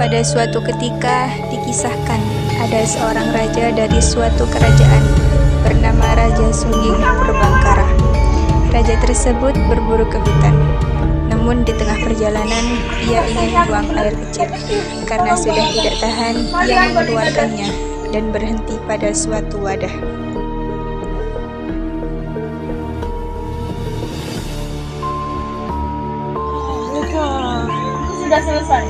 Pada suatu ketika dikisahkan ada seorang raja dari suatu kerajaan bernama Raja Sungging Purbangkara. Raja tersebut berburu ke hutan. Namun di tengah perjalanan ia ingin buang air kecil karena sudah tidak tahan ia mengeluarkannya dan berhenti pada suatu wadah. Sudah selesai.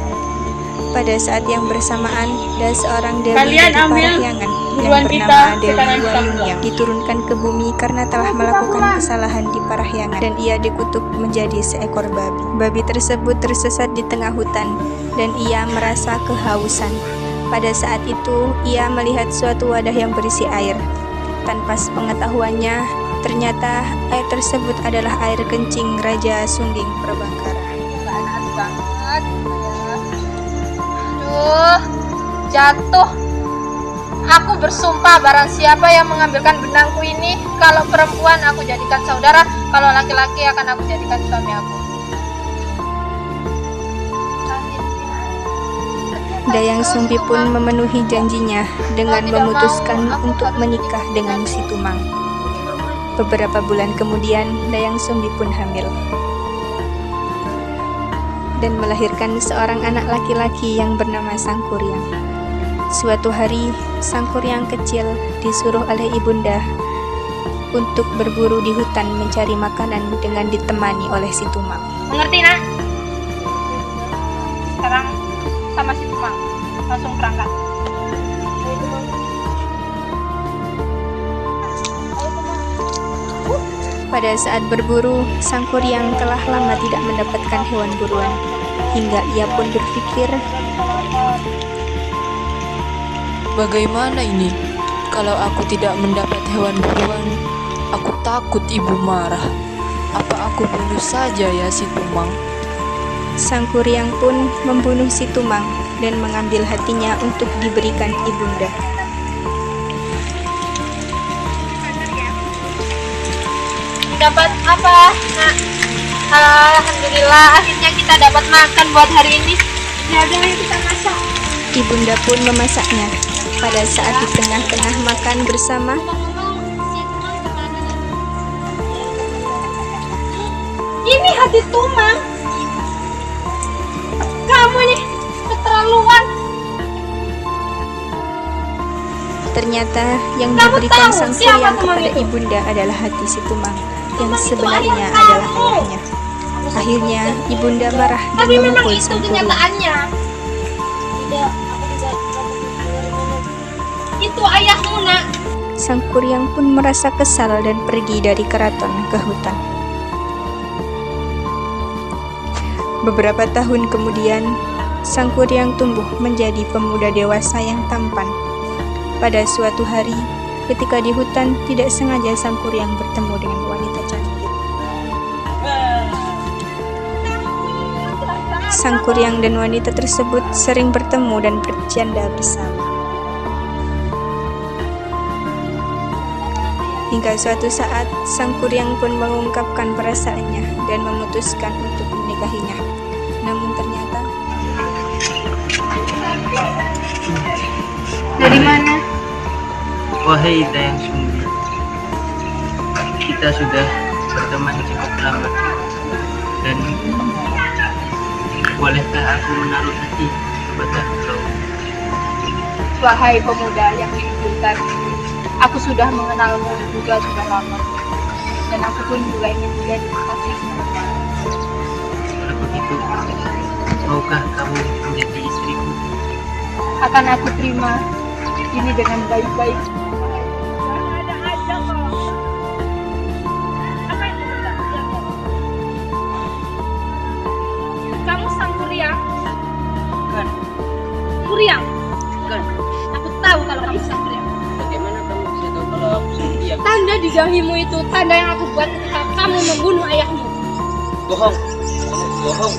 Pada saat yang bersamaan, ada seorang dewi Kalian dari ambil Parahyangan yang buruan bernama kita, Dewi sekarang kita Wayung yang diturunkan ke bumi karena telah melakukan kesalahan di Parahyangan dan ia dikutuk menjadi seekor babi. Babi tersebut tersesat di tengah hutan dan ia merasa kehausan. Pada saat itu, ia melihat suatu wadah yang berisi air. Tanpa sepengetahuannya, ternyata air tersebut adalah air kencing Raja Sungging Purbangkara. Enak banget. Aduh, jatuh. Aku bersumpah barang siapa yang mengambilkan benangku ini, kalau perempuan aku jadikan saudara, kalau laki-laki akan aku jadikan suami aku. Dayang Sumbi pun memenuhi janjinya dengan memutuskan untuk menikah dengan si Tumang. Beberapa bulan kemudian, Dayang Sumbi pun hamil dan melahirkan seorang anak laki-laki yang bernama Sangkuriang. Suatu hari, Sangkuriang kecil disuruh oleh ibunda untuk berburu di hutan mencari makanan dengan ditemani oleh si Tumang. Mengerti, nak? Sekarang sama si Tumang langsung berangkat. Pada saat berburu, Sangkuriang telah lama tidak mendapatkan hewan buruan, hingga ia pun berpikir, bagaimana ini? Kalau aku tidak mendapat hewan buruan, aku takut ibu marah. Apa aku bunuh saja ya si Tumang? Sangkuriang pun membunuh si Tumang dan mengambil hatinya untuk diberikan ibunda. Dapat apa? Nah, alhamdulillah akhirnya kita dapat makan buat hari ini. Ya udah, ayo kita masak. Ibunda pun memasaknya. Pada saat di tengah-tengah makan bersama, ini hati Tumang. Kamu nih keterlaluan. ternyata yang Kamu diberikan tahu Sangkuriang siapa Tumang kepada itu? ibunda adalah hati si Tumang yang Tumang itu sebenarnya ayah adalah kamu. ayahnya. Akhirnya ibunda marah dan Tapi memang memukul itu Sangkuriang. kenyataannya. Tidak, itu ayahmu, nak. Sangkuriang pun merasa kesal dan pergi dari keraton ke hutan. Beberapa tahun kemudian, Sangkuriang tumbuh menjadi pemuda dewasa yang tampan. Pada suatu hari, ketika di hutan, tidak sengaja Sangkuriang bertemu dengan wanita cantik. Sangkuriang dan wanita tersebut sering bertemu dan bercanda bersama. Hingga suatu saat, Sangkuriang pun mengungkapkan perasaannya dan memutuskan untuk menikahinya. Namun ternyata, Dari mana? Wahai Dayang Sumbi, kita sudah berteman cukup lama dan bolehkah aku menaruh hati kepada engkau? Wahai pemuda yang dibutuhkan, aku sudah mengenalmu juga sudah lama, dan aku pun juga ingin menjadi kekasihmu. Kalau begitu, maukah kamu menjadi istriku? Akan aku terima ini dengan baik-baik. Kamu Sangkuriang? Bukan, Kuriang? bukan. Aku tahu kalau kamu Sangkuriang. Bagaimana kamu bisa tahu kalau aku Sumbi? Tanda di dahimu itu tanda yang aku buat ketika kamu membunuh ayahmu. Bohong, kamu bohong.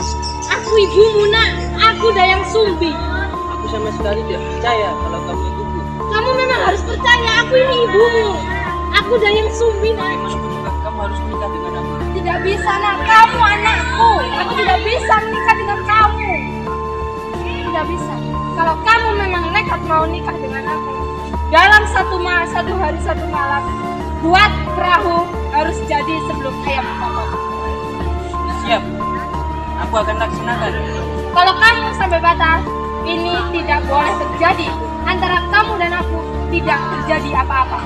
Aku ibumu, nak. Aku Dayang Sumbi. Aku sama sekali tidak percaya kalau kamu ibuku. Kamu memang harus percaya, aku ini ibumu. Aku Dayang Sumbi, nak. Bagaimanapun juga kamu harus menikah dengan aku. Tidak bisa, nak. Kamu anakku. Aku tidak bisa menikah dengan kamu. Tidak tidak bisa. Kalau kamu memang nekat mau nikah dengan aku, dalam satu hari satu malam, buat perahu harus jadi sebelum ayam potong. Siap. Aku akan laksanakan. Kalau kamu sampai batal, ini tidak boleh terjadi. Antara kamu dan aku tidak terjadi apa-apa.